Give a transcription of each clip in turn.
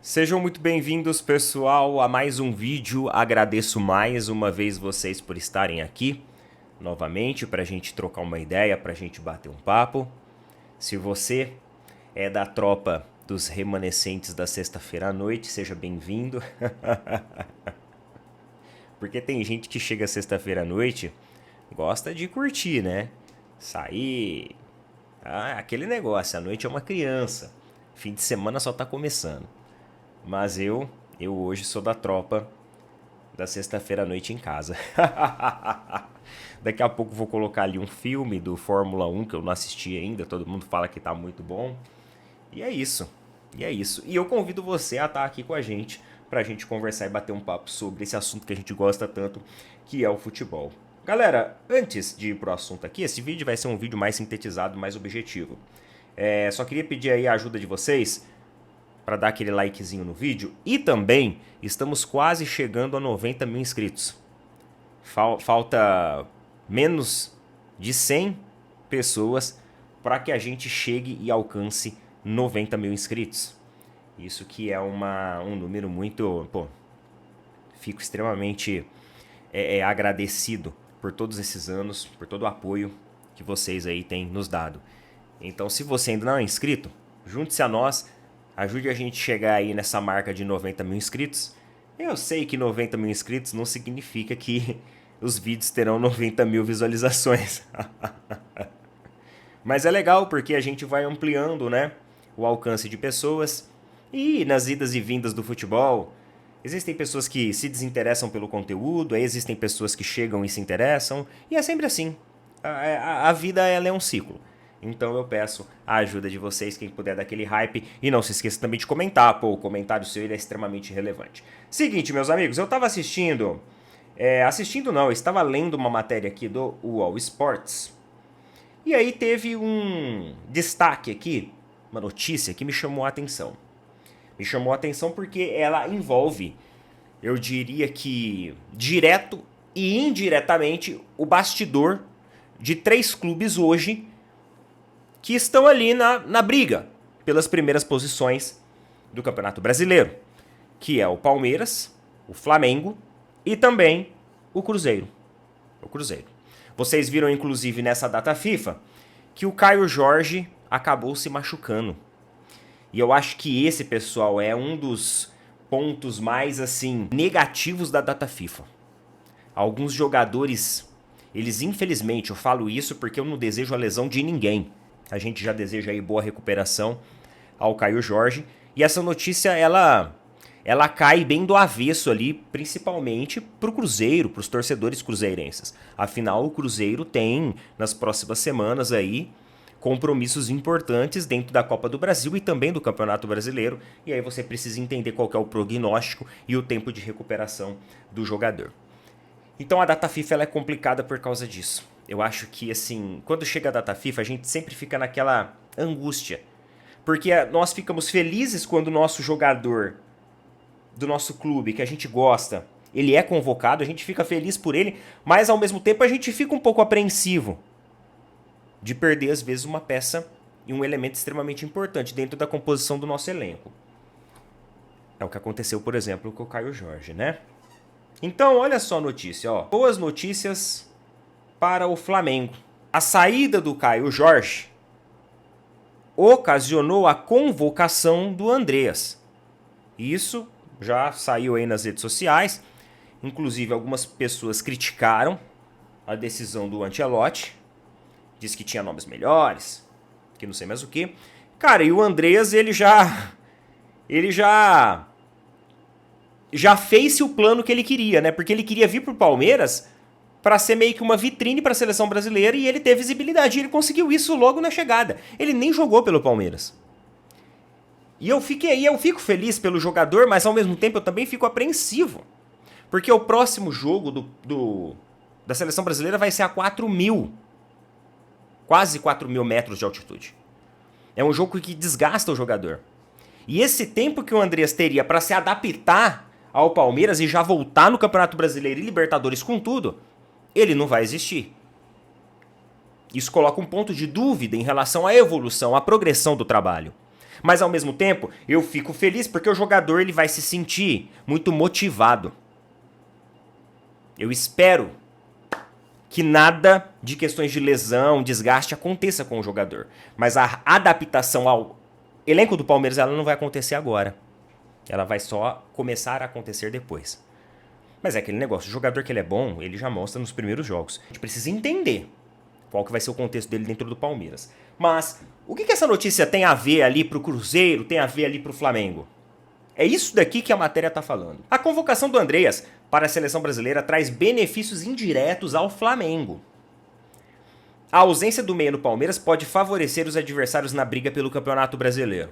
Sejam muito bem-vindos, pessoal, a mais um vídeo. Agradeço mais uma vez vocês por estarem aqui novamente para a gente trocar uma ideia, para a gente bater um papo. Se você é da tropa dos remanescentes da sexta-feira à noite, seja bem-vindo. Porque tem gente que chega sexta-feira à noite, gosta de curtir, né? Sair, aquele negócio, a noite é uma criança, fim de semana só tá começando. Mas eu hoje sou da tropa da sexta-feira à noite em casa. Daqui a pouco vou colocar ali um filme do Fórmula 1 que eu não assisti ainda, todo mundo fala que tá muito bom. E é isso. E é isso. E eu convido você a estar aqui com a gente pra gente conversar e bater um papo sobre esse assunto que a gente gosta tanto, que é o futebol. Galera, antes de ir pro assunto aqui, esse vídeo vai ser um vídeo mais sintetizado, mais objetivo. Só queria pedir aí a ajuda de vocês para dar aquele likezinho no vídeo. E também estamos quase chegando a 90 mil inscritos. Falta menos de 100 pessoas para que a gente chegue e alcance 90 mil inscritos. Isso que é um número muito... Pô, fico extremamente agradecido por todos esses anos, por todo o apoio que vocês aí têm nos dado. Então, se você ainda não é inscrito, junte-se a nós. Ajude a gente a chegar aí nessa marca de 90 mil inscritos. Eu sei que 90 mil inscritos não significa que os vídeos terão 90 mil visualizações. Mas é legal porque a gente vai ampliando, né, o alcance de pessoas. E nas idas e vindas do futebol, existem pessoas que se desinteressam pelo conteúdo, aí existem pessoas que chegam e se interessam. E é sempre assim. A vida ela é um ciclo. Então eu peço a ajuda de vocês, quem puder dar aquele hype. E não se esqueça também de comentar, pô, o comentário seu ele é extremamente relevante. Seguinte, meus amigos, eu tava assistindo... eu estava lendo uma matéria aqui do UOL Sports. E aí teve um destaque aqui, uma notícia que me chamou a atenção. Me chamou a atenção porque ela envolve, eu diria que direto e indiretamente, o bastidor de 3 clubes hoje que estão ali na briga pelas primeiras posições do Campeonato Brasileiro, que é o Palmeiras, o Flamengo e também o Cruzeiro. O Cruzeiro. Vocês viram, inclusive, nessa data FIFA, que o Caio Jorge acabou se machucando. E eu acho que esse, pessoal, é um dos pontos mais, assim, negativos da data FIFA. Alguns jogadores, eles, infelizmente, eu falo isso porque eu não desejo a lesão de ninguém. A gente já deseja aí boa recuperação ao Caio Jorge. E essa notícia, ela cai bem do avesso ali, principalmente pro Cruzeiro, pros torcedores cruzeirenses. Afinal, o Cruzeiro tem, nas próximas semanas aí, compromissos importantes dentro da Copa do Brasil e também do Campeonato Brasileiro. E aí você precisa entender qual que é o prognóstico e o tempo de recuperação do jogador. Então a data FIFA ela é complicada por causa disso. Eu acho que, assim, quando chega a data FIFA, a gente sempre fica naquela angústia. Porque nós ficamos felizes quando o nosso jogador do nosso clube, que a gente gosta, ele é convocado, a gente fica feliz por ele, mas ao mesmo tempo a gente fica um pouco apreensivo de perder, às vezes, uma peça e um elemento extremamente importante dentro da composição do nosso elenco. É o que aconteceu, por exemplo, com o Caio Jorge, né? Então, olha só a notícia, ó. Boas notícias para o Flamengo. A saída do Caio Jorge ocasionou a convocação do Andreas. Isso já saiu aí nas redes sociais. Inclusive, algumas pessoas criticaram a decisão do Ancelotti. Diz que tinha nomes melhores, que não sei mais o que. Cara, e o Andreas, ele já fez o plano que ele queria, né? Porque ele queria vir pro Palmeiras para ser meio que uma vitrine para a seleção brasileira e ele teve visibilidade. E ele conseguiu isso logo na chegada. Ele nem jogou pelo Palmeiras. E eu fico feliz pelo jogador, mas ao mesmo tempo eu também fico apreensivo. Porque o próximo jogo da seleção brasileira vai ser a 4.000. Quase 4.000 metros de altitude. É um jogo que desgasta o jogador. E esse tempo que o Andreas teria para se adaptar ao Palmeiras e já voltar no Campeonato Brasileiro e Libertadores com tudo, ele não vai existir. Isso coloca um ponto de dúvida em relação à evolução, à progressão do trabalho. Mas ao mesmo tempo, eu fico feliz porque o jogador ele vai se sentir muito motivado. Eu espero que nada de questões de lesão, desgaste aconteça com o jogador. Mas a adaptação ao elenco do Palmeiras ela não vai acontecer agora. Ela vai só começar a acontecer depois. Mas é aquele negócio, o jogador que ele é bom, ele já mostra nos primeiros jogos. A gente precisa entender qual que vai ser o contexto dele dentro do Palmeiras. Mas o que essa notícia tem a ver ali pro Cruzeiro, tem a ver ali pro Flamengo? É isso daqui que a matéria está falando. A convocação do Andreas para a seleção brasileira traz benefícios indiretos ao Flamengo. A ausência do meia no Palmeiras pode favorecer os adversários na briga pelo Campeonato Brasileiro.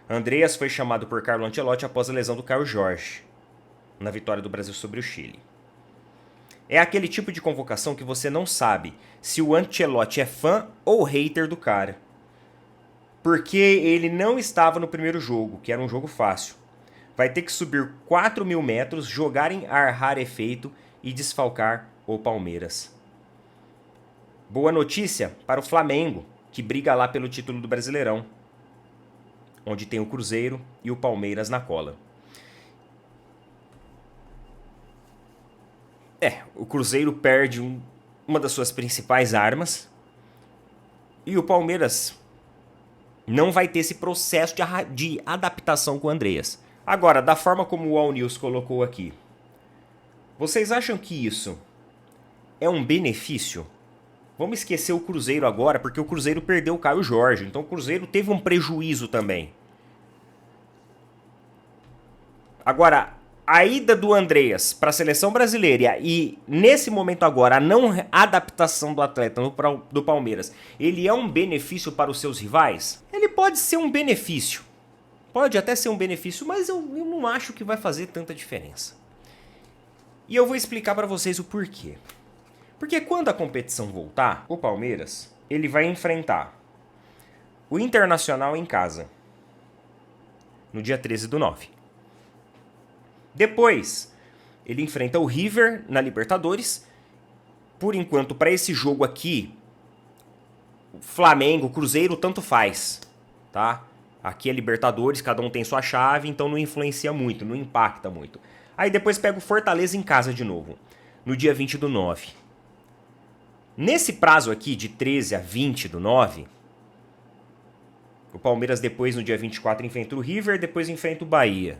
Andreas foi chamado por Carlo Ancelotti após a lesão do Caio Jorge, na vitória do Brasil sobre o Chile. É aquele tipo de convocação que você não sabe se o Ancelotti é fã ou hater do cara. Porque ele não estava no primeiro jogo, que era um jogo fácil. Vai ter que subir 4.000 metros, jogar em ar rarefeito e desfalcar o Palmeiras. Boa notícia para o Flamengo, que briga lá pelo título do Brasileirão, onde tem o Cruzeiro e o Palmeiras na cola. O Cruzeiro perde uma das suas principais armas e o Palmeiras não vai ter esse processo de adaptação com o Andreas. Agora, da forma como o All News colocou aqui, vocês acham que isso é um benefício? Vamos esquecer o Cruzeiro agora, porque o Cruzeiro perdeu o Caio Jorge, então o Cruzeiro teve um prejuízo também. Agora, a ida do Andreas para a seleção brasileira e, nesse momento agora, a não adaptação do atleta do Palmeiras, ele é um benefício para os seus rivais? Ele pode ser um benefício. Pode até ser um benefício, mas eu não acho que vai fazer tanta diferença. E eu vou explicar para vocês o porquê. Porque quando a competição voltar, o Palmeiras ele vai enfrentar o Internacional em casa, no dia 13/9. Depois, ele enfrenta o River na Libertadores. Por enquanto, para esse jogo aqui, Flamengo, Cruzeiro, tanto faz, tá? Aqui é Libertadores, cada um tem sua chave, então não influencia muito, não impacta muito. Aí depois pega o Fortaleza em casa de novo, no dia 20/9. Nesse prazo aqui, de 13 a 20/9, o Palmeiras depois, no dia 24, enfrenta o River, depois enfrenta o Bahia.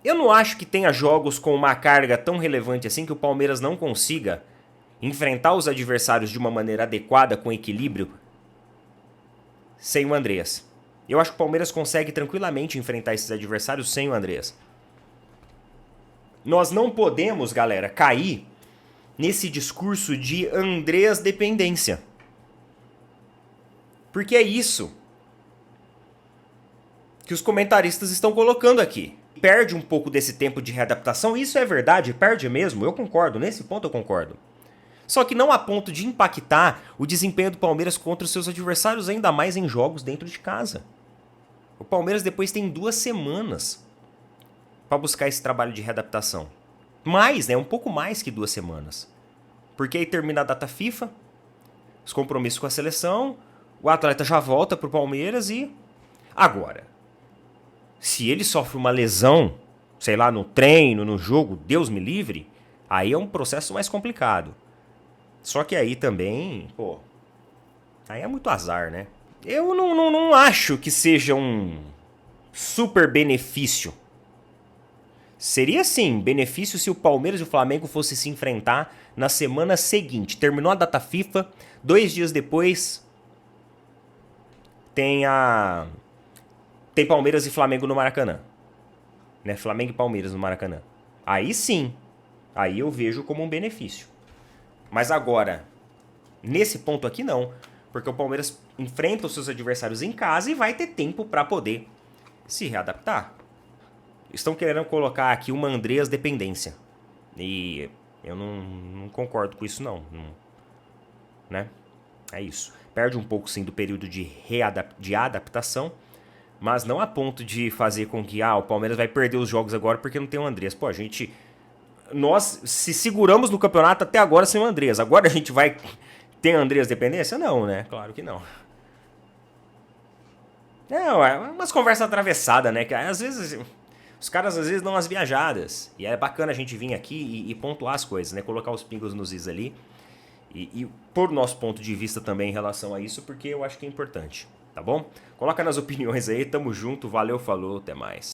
Eu não acho que tenha jogos com uma carga tão relevante assim que o Palmeiras não consiga enfrentar os adversários de uma maneira adequada, com equilíbrio, sem o Andreas. Eu acho que o Palmeiras consegue tranquilamente enfrentar esses adversários sem o Andreas. Nós não podemos, galera, cair nesse discurso de Andreas dependência. Porque é isso que os comentaristas estão colocando aqui. Perde um pouco desse tempo de readaptação, isso é verdade, perde mesmo, eu concordo, nesse ponto eu concordo. Só que não a ponto de impactar o desempenho do Palmeiras contra os seus adversários, ainda mais em jogos dentro de casa. O Palmeiras depois tem 2 semanas para buscar esse trabalho de readaptação. Mais, né? Um pouco mais que 2 semanas. Porque aí termina a data FIFA, os compromissos com a seleção, o atleta já volta pro Palmeiras e... Agora, se ele sofre uma lesão, sei lá, no treino, no jogo, Deus me livre, aí é um processo mais complicado. Só que aí também, aí é muito azar, né? Eu não acho que seja um super benefício. Seria sim, benefício se o Palmeiras e o Flamengo fossem se enfrentar na semana seguinte. Terminou a data FIFA, 2 dias depois tem Palmeiras e Flamengo no Maracanã. Né? Flamengo e Palmeiras no Maracanã. Aí sim, aí eu vejo como um benefício. Mas agora, nesse ponto aqui não, porque o Palmeiras enfrenta os seus adversários em casa e vai ter tempo para poder se readaptar. Estão querendo colocar aqui uma Andreas dependência. E eu não concordo com isso não. Né? É isso. Perde um pouco sim do período de adaptação, mas não a ponto de fazer com que o Palmeiras vai perder os jogos agora porque não tem o Andreas. Pô, nós se seguramos no campeonato até agora sem o Andreas. Agora a gente vai ter Andreas dependência? Não, né? Claro que não. Não, é umas conversas atravessadas, né? Que às vezes os caras às vezes dão umas viajadas. E é bacana a gente vir aqui e pontuar as coisas, né? Colocar os pingos nos is ali. E por nosso ponto de vista também em relação a isso, porque eu acho que é importante, tá bom? Coloca nas opiniões aí, tamo junto, valeu, falou, até mais.